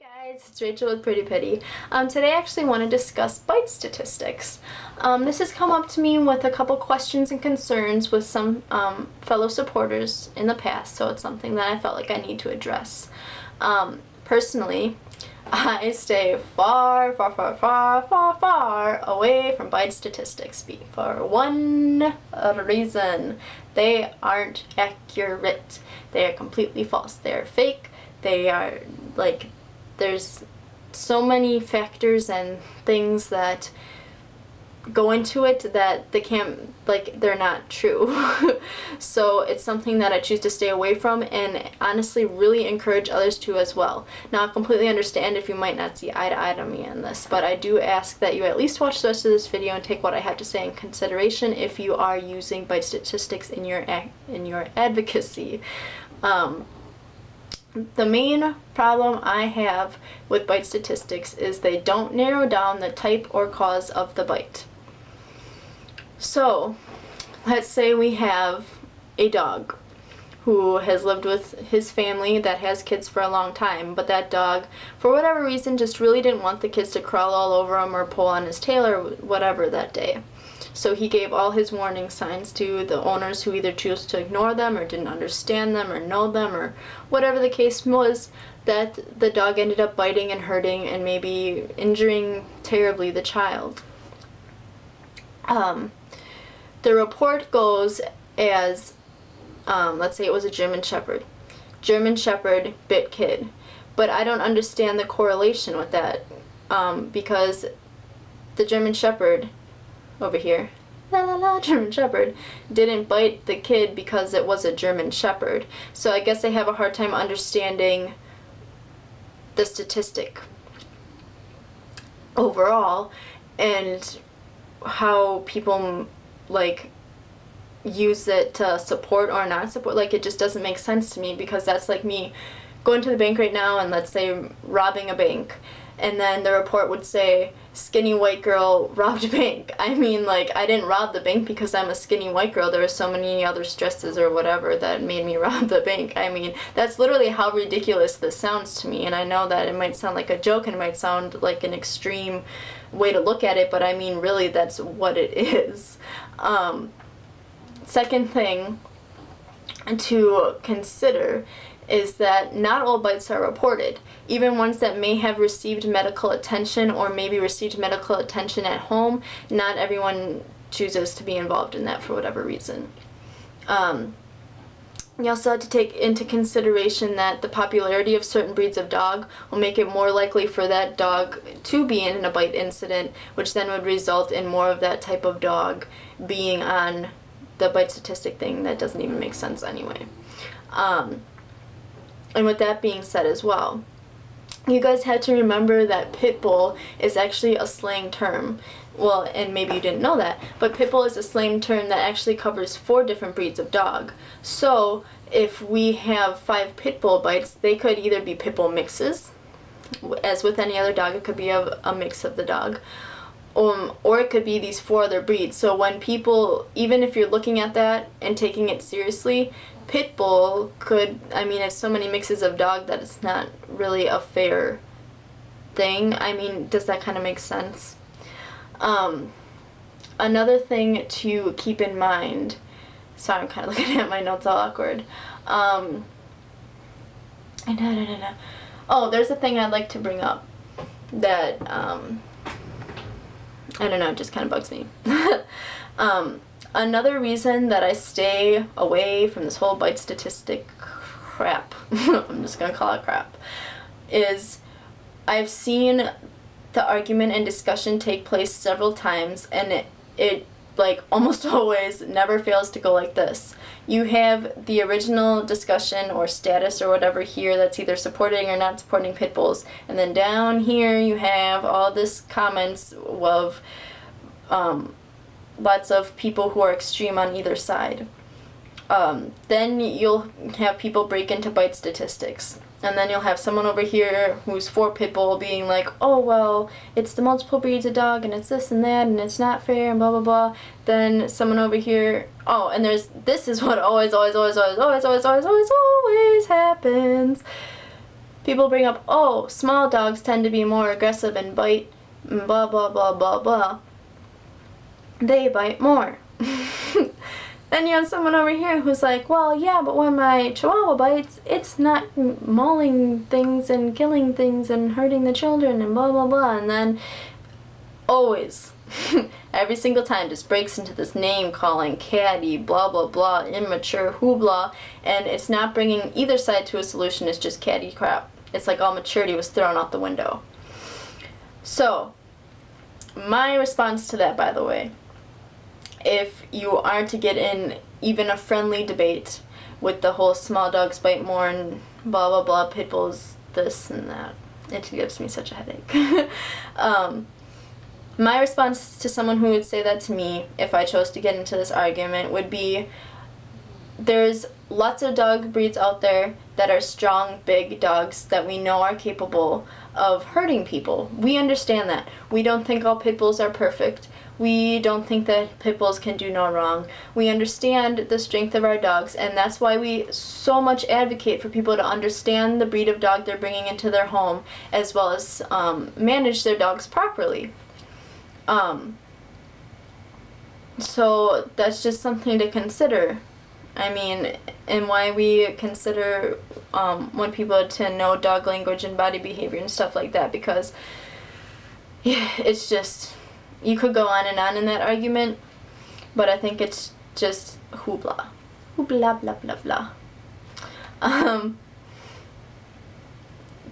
Guys, it's Rachel with Pretty Pitty. Today I actually want to discuss bite statistics. This has come up to me with a couple questions and concerns with some fellow supporters in the past, so it's something that I felt like I need to address. Personally, I stay far away from bite statistics for one reason. They aren't accurate. They are completely false. They are fake. They are there's so many factors and things that go into it that they can't, they're not true. So it's something that I choose to stay away from, and honestly really encourage others to as well. Now, I completely understand if you might not see eye to eye to me on this, but I do ask that you at least watch the rest of this video and take what I have to say in consideration if you are using bite statistics in your advocacy. The main problem I have with bite statistics is they don't narrow down the type or cause of the bite. So, let's say we have a dog who has lived with his family that has kids for a long time, but that dog, for whatever reason, just really didn't want the kids to crawl all over him or pull on his tail or whatever that day. So he gave all his warning signs to the owners who either chose to ignore them or didn't understand them or know them or whatever the case was, that the dog ended up biting and hurting and maybe injuring terribly the child. The report goes as, let's say it was a German Shepherd. German Shepherd bit kid. But I don't understand the correlation with that, because the German Shepherd over here, German Shepherd, didn't bite the kid because it was a German Shepherd. So I guess I have a hard time understanding the statistic overall and how people use it to support or not support. It just doesn't make sense to me, because that's like me going to the bank right now and, let's say, robbing a bank, and then the report would say skinny white girl robbed a bank. I mean, I didn't rob the bank because I'm a skinny white girl. There were so many other stresses or whatever that made me rob the bank. I mean, that's literally how ridiculous this sounds to me, and I know that it might sound like a joke and it might sound like an extreme way to look at it, but I mean, really, that's what it is. Second thing to consider is that not all bites are reported. Even ones that may have received medical attention or maybe received medical attention at home, not everyone chooses to be involved in that for whatever reason. You also have to take into consideration that the popularity of certain breeds of dog will make it more likely for that dog to be in a bite incident, which then would result in more of that type of dog being on the bite statistic thing that doesn't even make sense anyway. And with that being said as well, you guys had to remember that pit bull is actually a slang term. Well, and maybe you didn't know that, but pit bull is a slang term that actually covers 4 different breeds of dog. So if we have 5 pit bull bites, they could either be pit bull mixes, as with any other dog, it could be a mix of the dog, or it could be these 4 other breeds. So when people, even if you're looking at that and taking it seriously, pit bull could, I mean, it's so many mixes of dog that it's not really a fair thing. I mean, does that kind of make sense? Another thing to keep in mind, sorry, I'm kind of looking at my notes all awkward. Oh, there's a thing I'd like to bring up that, I don't know, it just kind of bugs me. Another reason that I stay away from this whole bite statistic crap, I'm just going to call it crap, is I've seen the argument and discussion take place several times, and it almost always never fails to go like this. You have the original discussion or status or whatever here that's either supporting or not supporting pit bulls, and then down here you have all this comments of lots of people who are extreme on either side. Then you'll have people break into bite statistics. And then you'll have someone over here who's for pit bull being like, oh, well, it's the multiple breeds of dog, and it's this and that, and it's not fair, and blah, blah, blah. Then someone over here, oh, and this is what always happens. people bring up, oh, small dogs tend to be more aggressive and bite, blah, blah, blah, blah, blah. They bite more. Then you have someone over here who's like, well, yeah, but when my Chihuahua bites, it's not mauling things and killing things and hurting the children and blah, blah, blah. And then always, every single time, just breaks into this name calling, catty, blah, blah, blah, immature, hoobla, and it's not bringing either side to a solution. It's just catty crap. It's like all maturity was thrown out the window. So, my response to that, by the way, if you are to get in even a friendly debate with the whole small dogs bite more and blah blah blah, pit bulls this and that, it gives me such a headache. My response to someone who would say that to me, if I chose to get into this argument, would be, there's lots of dog breeds out there that are strong, big dogs that we know are capable of hurting people. We understand that. We don't think all pit bulls are perfect. We don't think that pit bulls can do no wrong. We understand the strength of our dogs, and that's why we so much advocate for people to understand the breed of dog they're bringing into their home, as well as manage their dogs properly. So that's just something to consider. I mean, and why we consider want people to know dog language and body behavior and stuff like that, because yeah, it's just, you could go on in that argument, but I think it's just hoopla. Hoopla, blah, blah, blah.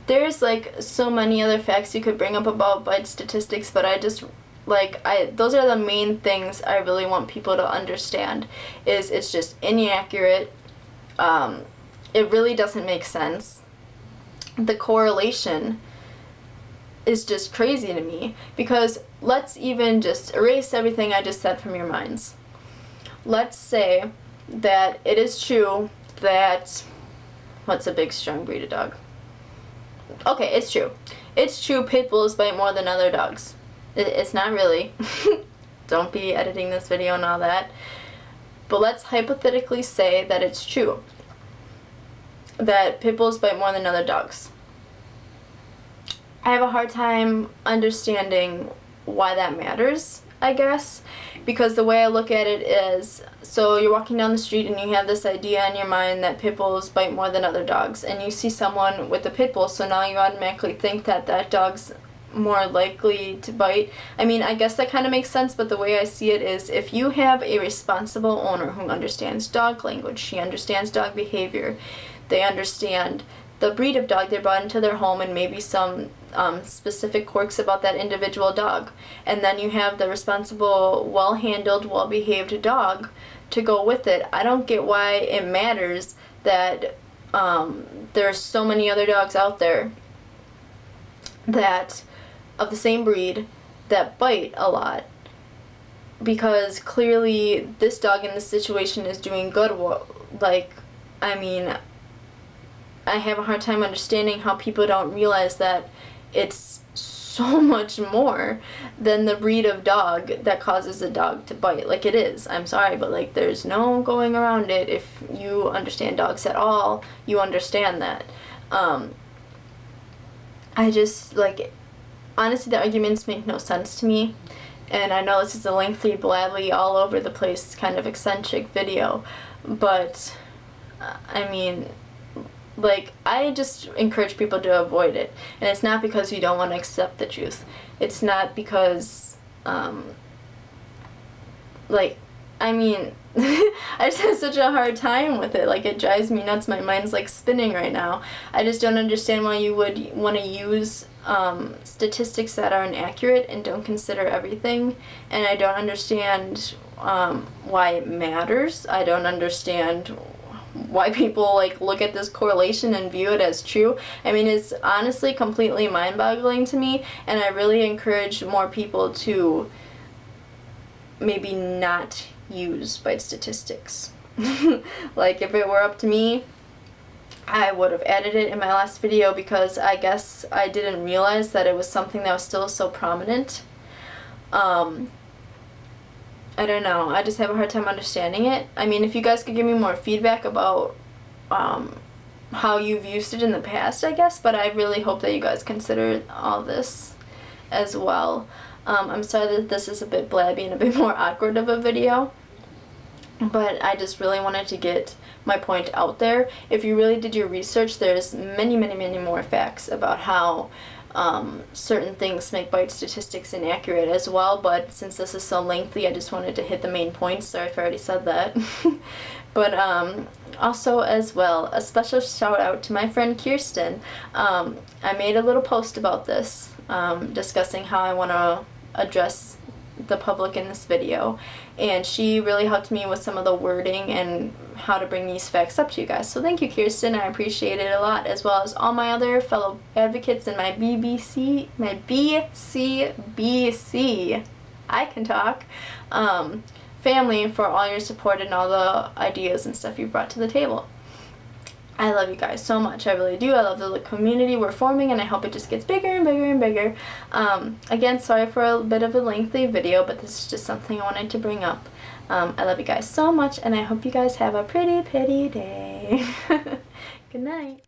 There's like so many other facts you could bring up about bite statistics, but I just, those are the main things I really want people to understand, is it's just inaccurate. It really doesn't make sense. The correlation is just crazy to me, because let's even just erase everything I just said from your minds. Let's say that it is true that, what's a big strong breed of dog? Okay, it's true. It's true pit bulls bite more than other dogs. It's not really. Don't be editing this video and all that. But let's hypothetically say that it's true that pit bulls bite more than other dogs. I have a hard time understanding why that matters, I guess, because the way I look at it is, so you're walking down the street and you have this idea in your mind that pit bulls bite more than other dogs, and you see someone with a pit bull, so now you automatically think that that dog's more likely to bite. I mean, I guess that kind of makes sense, but the way I see it is, if you have a responsible owner who understands dog language, she understands dog behavior, they understand the breed of dog they brought into their home and maybe some specific quirks about that individual dog, and then you have the responsible, well-handled, well-behaved dog to go with it. I don't get why it matters that there's so many other dogs out there that of the same breed that bite a lot, because clearly this dog in this situation is doing good. I mean, I have a hard time understanding how people don't realize that it's so much more than the breed of dog that causes a dog to bite. Like, it is. I'm sorry, but there's no going around it. If you understand dogs at all, you understand that. I just, honestly, the arguments make no sense to me. And I know this is a lengthy, blabby, all over the place, kind of eccentric video, but, I mean, I just encourage people to avoid it. And it's not because you don't want to accept the truth. It's not because, I mean, I just have such a hard time with it. It drives me nuts. My mind's, spinning right now. I just don't understand why you would want to use statistics that are inaccurate and don't consider everything. And I don't understand why it matters. I don't understand why people look at this correlation and view it as true. I mean, it's honestly completely mind-boggling to me, and I really encourage more people to maybe not use bite statistics. If it were up to me, I would have added it in my last video, because I guess I didn't realize that it was something that was still so prominent. I don't know, I just have a hard time understanding it. I mean, if you guys could give me more feedback about how you've used it in the past, I guess, but I really hope that you guys consider all this as well. I'm sorry that this is a bit blabby and a bit more awkward of a video, but I just really wanted to get my point out there. If you really did your research, there's many more facts about how certain things make bite statistics inaccurate as well, but since this is so lengthy, I just wanted to hit the main points. Sorry if I already said that. But also as well, a special shout out to my friend Kirsten. I made a little post about this, discussing how I want to address the public in this video, and she really helped me with some of the wording and how to bring these facts up to you guys. So thank you, Kirsten. I appreciate it a lot, as well as all my other fellow advocates and my BCBC, I can talk, family, for all your support and all the ideas and stuff you brought to the table. I love you guys so much. I really do. I love the community we're forming, and I hope it just gets bigger and bigger and bigger. Again, sorry for a bit of a lengthy video, but this is just something I wanted to bring up. I love you guys so much, and I hope you guys have a pretty day. Good night.